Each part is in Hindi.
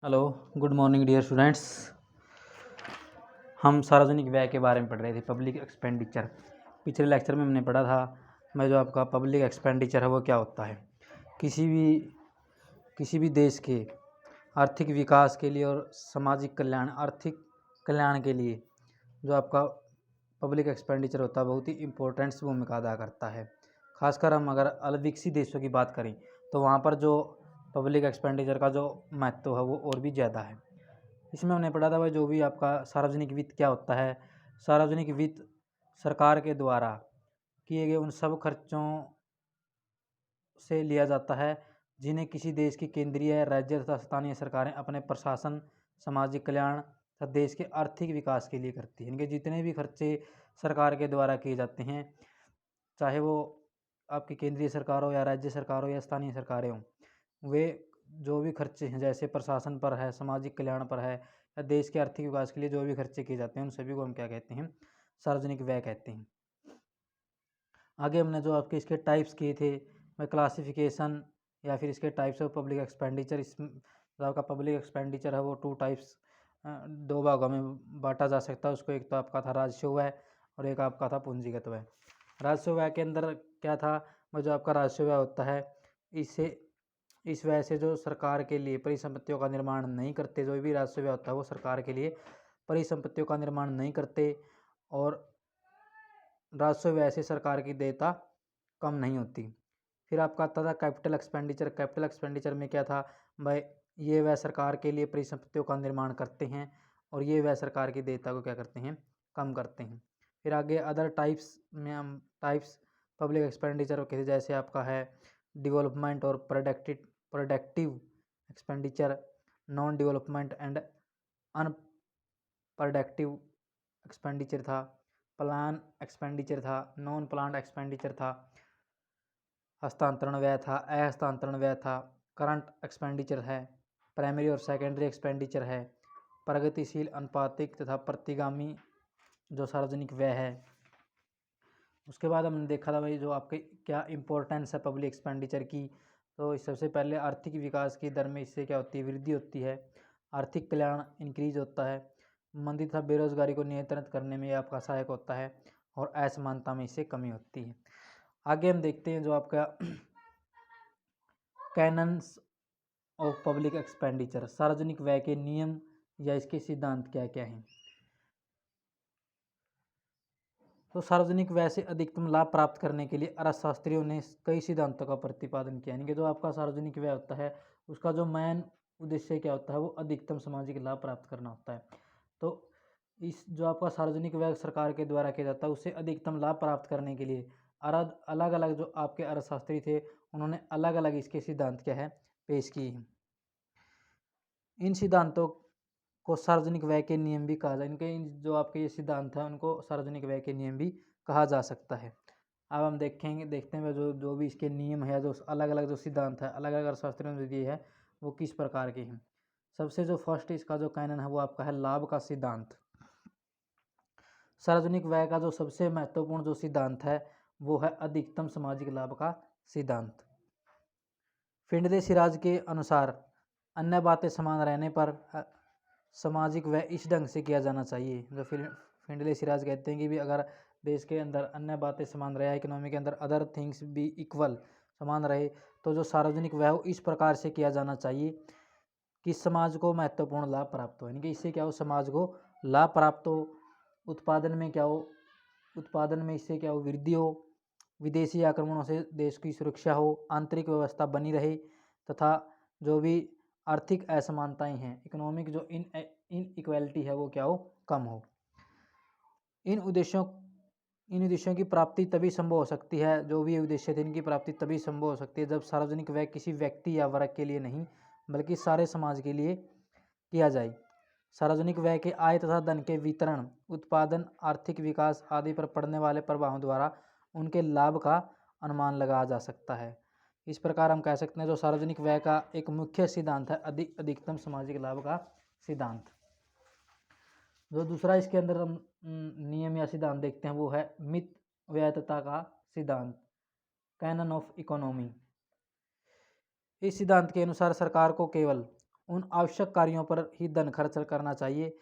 Hello, good morning dear students. हम सार्वजनिक व्यय के बारे में पढ़ रहे थे, पब्लिक एक्सपेंडिचर। पिछले लेक्चर में हमने पढ़ा था मैं जो आपका पब्लिक एक्सपेंडिचर है वो क्या होता है। किसी भी देश के आर्थिक विकास के लिए और सामाजिक कल्याण, आर्थिक कल्याण के लिए जो आपका पब्लिक एक्सपेंडिचर होता है बहुत ही इम्पोर्टेंट भूमिका अदा करता है। खासकर हम अगर अविकसित देशों की बात करें तो वहाँ पर जो पब्लिक एक्सपेंडिचर का जो महत्व है वो और भी ज़्यादा है। इसमें हमने पढ़ा था भाई जो भी आपका सार्वजनिक वित्त क्या होता है। सार्वजनिक वित्त सरकार के द्वारा किए गए उन सब खर्चों से लिया जाता है जिन्हें किसी देश की केंद्रीय, राज्य तथा स्थानीय सरकारें अपने प्रशासन, सामाजिक कल्याण तथा देश के आर्थिक विकास के लिए करती है। इनके जितने भी खर्चे सरकार के द्वारा किए जाते हैं, चाहे वो आपकी केंद्रीय सरकार हो या राज्य सरकार हो या स्थानीय सरकारें हों, वे जो भी खर्चे हैं जैसे प्रशासन पर है, सामाजिक कल्याण पर है या देश के आर्थिक विकास के लिए जो भी खर्चे किए जाते हैं उन सभी को हम क्या कहते हैं, सार्वजनिक व्यय कहते हैं। आगे हमने जो आपके इसके टाइप्स किए थे, मैं क्लासिफिकेशन या फिर इसके टाइप्स ऑफ पब्लिक एक्सपेंडिचर, इस जो आपका पब्लिक एक्सपेंडिचर है वो दो भागों में बांटा जा सकता है उसको। एक तो आपका था राजस्व व्यय और एक आपका था पूंजीगत व्यय। राजस्व व्यय के अंदर क्या था, वो जो आपका राजस्व व्यय होता है इस व्यय से जो सरकार के लिए परिसंपत्तियों का निर्माण नहीं करते, जो भी राजस्व व्यय होता है वो सरकार के लिए परिसंपत्तियों का निर्माण नहीं करते और राजस्व व्यय से सरकार की देयता कम नहीं होती। फिर आपका आता था कैपिटल एक्सपेंडिचर। कैपिटल एक्सपेंडिचर में क्या था भाई, ये व्यय सरकार के लिए परिसंपत्तियों का निर्माण करते हैं और ये व्यय सरकार की देयता को क्या करते हैं, कम करते हैं। फिर आगे अदर टाइप्स में हम टाइप्स पब्लिक एक्सपेंडिचर कहते हैं, जैसे आपका है डेवलपमेंट और productive expenditure, non development and unproductive expenditure था, प्लान एक्सपेंडिचर था, नॉन प्लान एक्सपेंडिचर था, हस्तांतरण व्यय था, अहस्तांतरण व्यय था, करंट एक्सपेंडिचर है, प्राइमरी और सेकेंडरी एक्सपेंडिचर है, प्रगतिशील, अनुपातिक तथा प्रतिगामी जो सार्वजनिक व्यय है। उसके बाद हमने देखा था भाई जो आपके क्या इम्पोर्टेंस है पब्लिक एक्सपेंडिचर की। तो सबसे पहले आर्थिक विकास की दर में इससे क्या होती है, वृद्धि होती है, आर्थिक कल्याण इंक्रीज होता है, मंदी तथा बेरोजगारी को नियंत्रित करने में आपका सहायक होता है और असमानता में इससे कमी होती है। आगे हम देखते हैं जो आपका कैनन्स ऑफ पब्लिक एक्सपेंडिचर, सार्वजनिक व्यय के नियम या इसके सिद्धांत क्या क्या हैं। तो सार्वजनिक व्यय से अधिकतम लाभ प्राप्त करने के लिए अर्थशास्त्रियों ने कई सिद्धांतों का प्रतिपादन किया। यानी कि जो आपका सार्वजनिक व्यय होता है उसका जो मेन उद्देश्य क्या होता है वो अधिकतम सामाजिक लाभ प्राप्त करना होता है। तो इस जो आपका सार्वजनिक व्यय सरकार के द्वारा किया जाता है उससे अधिकतम लाभ प्राप्त करने के लिए अलग अलग जो आपके अर्थशास्त्री थे उन्होंने अलग अलग इसके सिद्धांत क्या है पेश किए हैं। इन सिद्धांतों को सार्वजनिक व्यय के नियम भी कहा जाए, इनके जो आपके ये सिद्धांत हैं उनको सार्वजनिक व्यय के नियम भी कहा जा सकता है। अब हम देखते हैं जो जो भी इसके नियम है, जो अलग अलग जो सिद्धांत है अलग अलग अर्थशास्त्रियों ने दिए है वो किस प्रकार के हैं। सबसे जो फर्स्ट इसका जो कैनन है वो आपका है लाभ का सिद्धांत। सार्वजनिक व्यय का जो सबसे महत्वपूर्ण जो सिद्धांत है वो है अधिकतम सामाजिक लाभ का सिद्धांत। फिंडले सिराज के अनुसार अन्य बातें समान रहने पर सामाजिक व्यय इस ढंग से किया जाना चाहिए। जो फिंडले सिराज कहते हैं कि भी अगर देश के अंदर अन्य बातें समान रहे, इकोनॉमी के अंदर अदर थिंग्स भी इक्वल समान रहे, तो जो सार्वजनिक व्यय हो इस प्रकार से किया जाना चाहिए कि समाज को महत्वपूर्ण लाभ प्राप्त हो। यानी कि इससे क्या हो, समाज को लाभ प्राप्त हो, उत्पादन में क्या हो, उत्पादन में इससे क्या हो, वृद्धि हो, विदेशी आक्रमणों से देश की सुरक्षा हो, आंतरिक व्यवस्था बनी रहे तथा जो भी आर्थिक असमानताएं हैं, इकोनॉमिक जो इन इक्वालिटी है वो क्या हो, कम हो। इन उद्देश्यों की प्राप्ति तभी संभव हो सकती है, जो भी उद्देश्य थे इनकी प्राप्ति तभी संभव हो सकती है जब सार्वजनिक व्यय किसी व्यक्ति या वर्ग के लिए नहीं बल्कि सारे समाज के लिए किया जाए। सार्वजनिक व्यय के आय तथा धन के वितरण, उत्पादन, आर्थिक विकास आदि पर पड़ने वाले प्रभावों द्वारा उनके लाभ का अनुमान लगाया जा सकता है। इस प्रकार हम कह सकते हैं जो सार्वजनिक व्यय का एक मुख्य सिद्धांत है अधिकतम सामाजिक लाभ का सिद्धांत। जो दूसरा इसके अंदर हम नियम या सिद्धांत देखते हैं वो है मित व्ययितता का सिद्धांत, कैनन ऑफ इकोनॉमी। इस सिद्धांत के अनुसार सरकार को केवल उन आवश्यक कार्यों पर ही धन खर्च करना चाहिए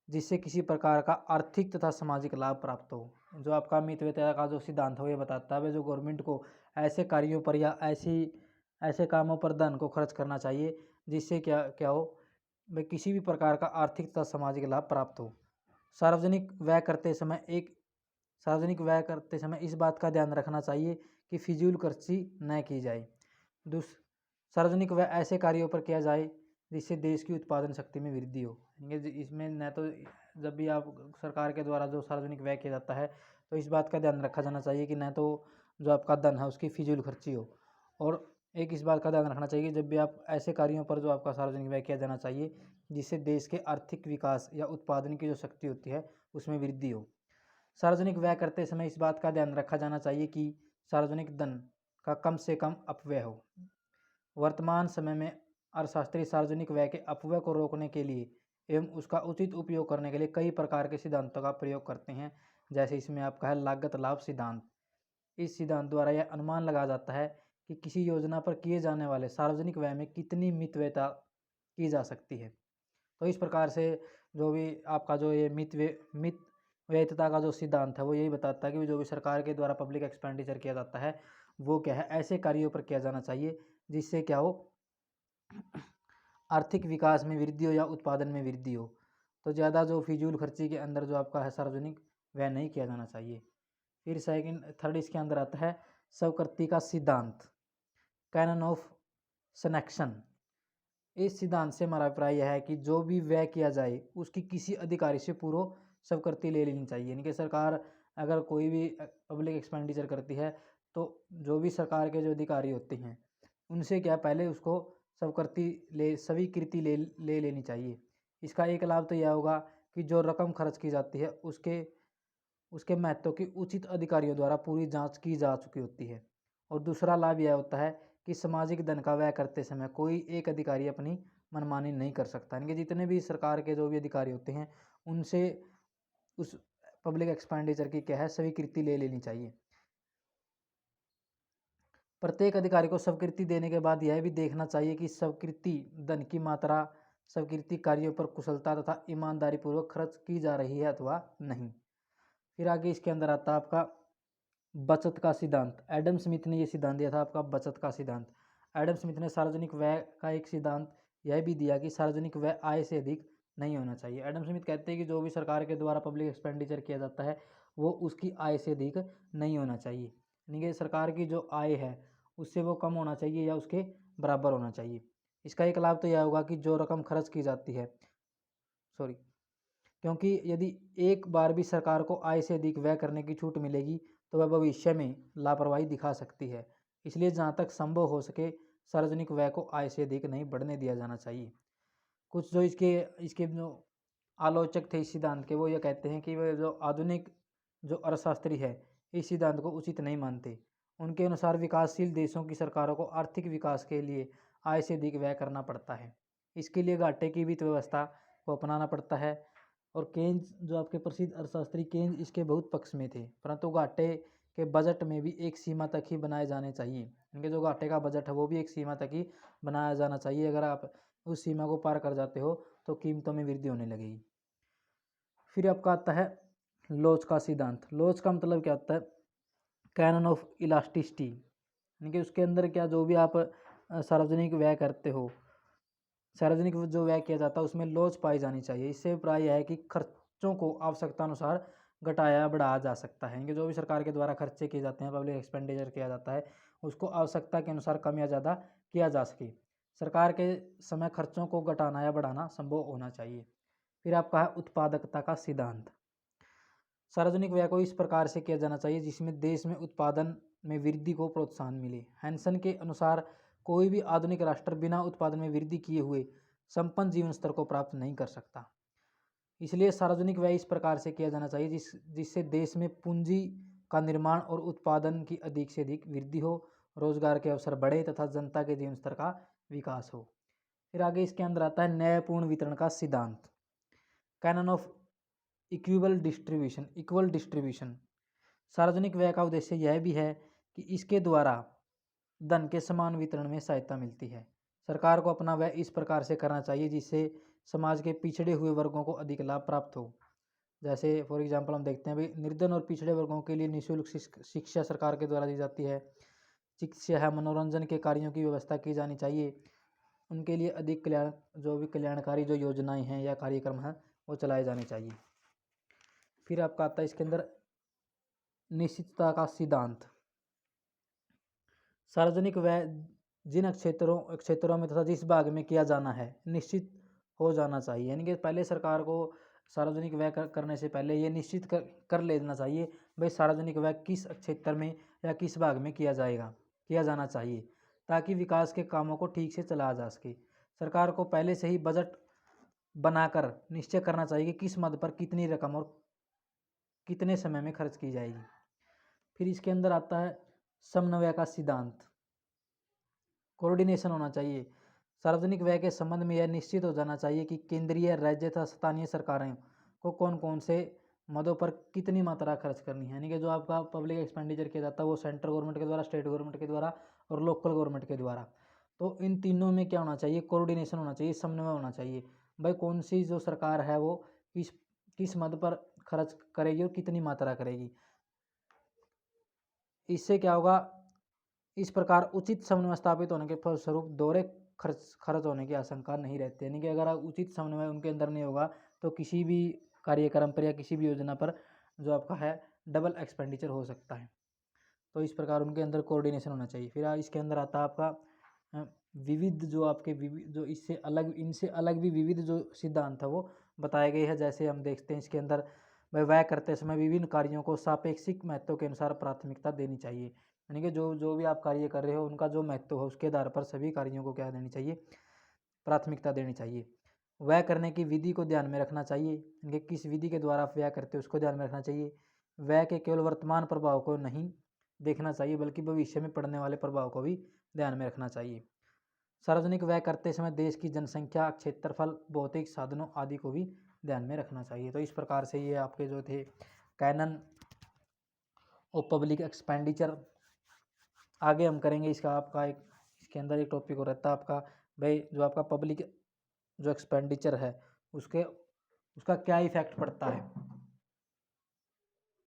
जिससे किसी प्रकार का आर्थिक तथा सामाजिक लाभ प्राप्त हो। जो आपका मितव्ययता का जो सिद्धांत है ये बताता है जो गवर्नमेंट को ऐसे कार्यों पर या ऐसे कामों पर धन को खर्च करना चाहिए जिससे क्या क्या हो भाई किसी भी प्रकार का आर्थिक तथा सामाजिक लाभ प्राप्त हो। सार्वजनिक व्यय करते समय इस बात का ध्यान रखना चाहिए कि फिजूल खर्ची न की जाए। सार्वजनिक व्यय ऐसे कार्यों पर किया जाए जिससे देश की उत्पादन शक्ति में वृद्धि हो। इसमें न तो जब भी आप सरकार के द्वारा जो सार्वजनिक व्यय किया जाता है तो इस बात का ध्यान रखा जाना चाहिए कि न तो जो आपका धन है उसकी फिजूल खर्ची हो, और एक इस बात का ध्यान रखना चाहिए जब भी आप ऐसे कार्यों पर जो आपका सार्वजनिक व्यय किया जाना चाहिए जिससे देश के आर्थिक विकास या उत्पादन की जो शक्ति होती है उसमें वृद्धि हो। सार्वजनिक व्यय करते समय इस बात का ध्यान रखा जाना चाहिए कि सार्वजनिक धन का कम से कम अपव्यय हो। वर्तमान समय में अर्थशास्त्री सार्वजनिक व्यय के अपव्यय को रोकने के लिए एवं उसका उचित उपयोग करने के लिए कई प्रकार के सिद्धांतों का प्रयोग करते हैं। जैसे इसमें आपका है लागत लाभ सिद्धांत। इस सिद्धांत द्वारा यह अनुमान लगाया जाता है कि किसी योजना पर किए जाने वाले सार्वजनिक व्यय में कितनी मितव्ययता की जा सकती है। तो इस प्रकार से जो भी आपका जो ये मितव्ययिता का जो सिद्धांत है वो यही बताता है कि जो भी सरकार के द्वारा पब्लिक एक्सपेंडिचर किया जाता है वो क्या है ऐसे कार्यों पर किया जाना चाहिए जिससे क्या हो आर्थिक विकास में वृद्धि हो या उत्पादन में वृद्धि हो। तो ज़्यादा जो फिजूल खर्ची के अंदर जो आपका है सार्वजनिक व्यय नहीं किया जाना चाहिए। फिर थर्ड इसके अंदर आता है स्वीकृति का सिद्धांत, कैनन ऑफ सनेक्शन। इस सिद्धांत से हमारा अभिप्राय यह है कि जो भी व्यय किया जाए उसकी किसी अधिकारी से पूर्व स्वीकृति ले लेनी चाहिए। यानी कि सरकार अगर कोई भी पब्लिक एक्सपेंडिचर करती है तो जो भी सरकार के जो अधिकारी होते हैं उनसे क्या पहले उसको स्वीकृति ले लेनी चाहिए। इसका एक लाभ तो यह होगा कि जो रकम खर्च की जाती है उसके महत्व की उचित अधिकारियों द्वारा पूरी जांच की जा चुकी होती है। और दूसरा लाभ यह होता है कि सामाजिक धन का व्यय करते समय कोई एक अधिकारी अपनी मनमानी नहीं कर सकता। यानी कि जितने भी सरकार के जो भी अधिकारी होते हैं उनसे उस पब्लिक एक्सपेंडिचर की क्या है स्वीकृति ले लेनी चाहिए। प्रत्येक अधिकारी को स्वीकृति देने के बाद यह भी देखना चाहिए कि स्वीकृति धन की मात्रा स्वीकृति कार्यों पर कुशलता तथा ईमानदारी पूर्वक खर्च की जा रही है अथवा नहीं। फिर आगे इसके अंदर आता है आपका बचत का सिद्धांत। एडम स्मिथ ने यह सिद्धांत दिया था आपका बचत का सिद्धांत। एडम स्मिथ ने सार्वजनिक व्यय का एक सिद्धांत यह भी दिया कि सार्वजनिक व्यय आय से अधिक नहीं होना चाहिए। एडम स्मिथ कहते हैं कि जो भी सरकार के द्वारा पब्लिक एक्सपेंडिचर किया जाता है वो उसकी आय से अधिक नहीं होना चाहिए। यानी कि सरकार की जो आय है उससे वो कम होना चाहिए या उसके बराबर होना चाहिए। इसका एक लाभ तो यह होगा कि जो रकम खर्च की जाती है क्योंकि यदि एक बार भी सरकार को आय से अधिक व्यय करने की छूट मिलेगी तो वह भविष्य में लापरवाही दिखा सकती है। इसलिए जहाँ तक संभव हो सके सार्वजनिक व्यय को आय से अधिक नहीं बढ़ने दिया जाना चाहिए। कुछ जो इसके जो आलोचक थे इस सिद्धांत के वो ये कहते हैं कि वह जो आधुनिक जो अर्थशास्त्री है इस सिद्धांत को उचित नहीं मानते। उनके अनुसार विकासशील देशों की सरकारों को आर्थिक विकास के लिए आय से अधिक व्यय करना पड़ता है। इसके लिए घाटे की वित्त व्यवस्था को अपनाना पड़ता है। और केन्स जो आपके प्रसिद्ध अर्थशास्त्री केन्स इसके बहुत पक्ष में थे, परंतु घाटे के बजट में भी एक सीमा तक ही बनाए जाने चाहिए। इनके जो घाटे का बजट है वो भी एक सीमा तक ही बनाया जाना चाहिए। अगर आप उस सीमा को पार कर जाते हो तो कीमतों में वृद्धि होने लगेगी। फिर आपका आता है लोच का सिद्धांत। लोच का मतलब क्या होता है कैनन ऑफ इलास्टिसिटी। यानी कि उसके अंदर क्या जो भी आप सार्वजनिक व्यय करते हो सार्वजनिक जो व्यय किया जाता है उसमें लोच पाई जानी चाहिए। इससे प्राय यह है कि खर्चों को आवश्यकता अनुसार घटाया बढ़ाया जा सकता है। जो भी सरकार के द्वारा खर्चे किए जाते हैं पब्लिक एक्सपेंडिचर किया जाता है उसको आवश्यकता के अनुसार कम या ज़्यादा किया जा सके। सरकार के समय खर्चों को घटाना या बढ़ाना संभव होना चाहिए। फिर आपका है उत्पादकता का सिद्धांत। सार्वजनिक व्यय को इस प्रकार से किया जाना चाहिए जिसमें देश में उत्पादन में वृद्धि को प्रोत्साहन मिले। हैंसन के अनुसार कोई भी आधुनिक राष्ट्र बिना उत्पादन में वृद्धि किए हुए संपन्न जीवन स्तर को प्राप्त नहीं कर सकता। इसलिए सार्वजनिक व्यय इस प्रकार से किया जाना चाहिए जिससे देश में पूंजी का निर्माण और उत्पादन की अधिक से अधिक वृद्धि हो, रोजगार के अवसर बढ़े तथा जनता के जीवन स्तर का विकास हो। फिर आगे इसके अंदर आता है न्यायपूर्ण वितरण का सिद्धांत, कैनन ऑफ इक्वल डिस्ट्रीब्यूशन। सार्वजनिक व्यय का उद्देश्य यह भी है कि इसके द्वारा धन के समान वितरण में सहायता मिलती है। सरकार को अपना व्यय इस प्रकार से करना चाहिए जिससे समाज के पिछड़े हुए वर्गों को अधिक लाभ प्राप्त हो। जैसे फॉर एग्जांपल हम देखते हैं भाई, निर्धन और पिछड़े वर्गों के लिए निःशुल्क शिक्षा सरकार के द्वारा दी जाती है। शिक्षा है, मनोरंजन के कार्यों की व्यवस्था की जानी चाहिए। उनके लिए अधिक जो भी कल्याणकारी जो योजनाएं हैं या कार्यक्रम हैं वो चलाए जाने चाहिए। फिर आपका आता है इसके अंदर निश्चितता का सिद्धांत। सार्वजनिक व्यय जिन क्षेत्रों में तथा जिस भाग में किया जाना है निश्चित हो जाना चाहिए, यानी कि पहले सरकार को सार्वजनिक व्यय करने से पहले ये निश्चित कर लेना चाहिए भाई सार्वजनिक व्यय किस क्षेत्र में या किस भाग में किया जाना चाहिए, ताकि विकास के कामों को ठीक से चलाया जा सके। सरकार को पहले से ही बजट बनाकर निश्चय करना चाहिए कि किस मद पर कितनी रकम और कितने समय में खर्च की जाएगी। फिर इसके अंदर आता है समन्वय का सिद्धांत। कोऑर्डिनेशन होना चाहिए। सार्वजनिक व्यय के संबंध में यह निश्चित हो जाना चाहिए कि केंद्रीय, राज्य तथा स्थानीय सरकारें को कौन कौन से मदों पर कितनी मात्रा खर्च करनी है, यानी कि जो आपका पब्लिक एक्सपेंडिचर किया जाता है वो सेंट्रल गवर्नमेंट के द्वारा, स्टेट गवर्नमेंट के द्वारा और लोकल गवर्नमेंट के द्वारा। तो इन तीनों में क्या होना चाहिए, कोऑर्डिनेशन होना चाहिए, समन्वय होना चाहिए। भाई कौन सी जो सरकार है वो किस मद पर खर्च करेगी और कितनी मात्रा करेगी। इससे क्या होगा, इस प्रकार उचित समन्वय स्थापित होने के फलस्वरूप दोहरे खर्च होने की आशंका नहीं रहती, यानी कि अगर उचित समन्वय उनके अंदर नहीं होगा तो किसी भी कार्यक्रम पर या किसी भी योजना पर जो आपका है डबल एक्सपेंडिचर हो सकता है। तो इस प्रकार उनके अंदर कोऑर्डिनेशन होना चाहिए। फिर इसके अंदर आता है आपका विविध, जो आपके जो इनसे अलग भी विविध जो सिद्धांत है वो बताए गए हैं। जैसे हम देखते हैं इसके अंदर व्यय करते समय विभिन्न कार्यों को सापेक्षिक महत्व के अनुसार प्राथमिकता देनी चाहिए, यानी कि जो भी आप कार्य कर रहे हो उनका जो महत्व है उसके आधार पर सभी कार्यों को क्या देनी चाहिए, प्राथमिकता देनी चाहिए। व्यय करने की विधि को ध्यान में रखना चाहिए, यानी कि किस विधि के द्वारा आप व्यय करते हो उसको ध्यान में रखना चाहिए। व्यय के केवल वर्तमान प्रभाव को नहीं देखना चाहिए बल्कि भविष्य में पड़ने वाले प्रभाव को भी ध्यान में रखना चाहिए। सार्वजनिक व्यय करते समय देश की जनसंख्या, क्षेत्रफल, भौतिक साधनों आदि को भी ध्यान में रखना चाहिए। तो इस प्रकार से ये आपके जो थे कैनन ऑफ पब्लिक एक्सपेंडिचर। आगे हम करेंगे इसका आपका इसके अंदर एक टॉपिक हो रहता है आपका भाई जो आपका पब्लिक जो एक्सपेंडिचर है उसका क्या इफेक्ट पड़ता है।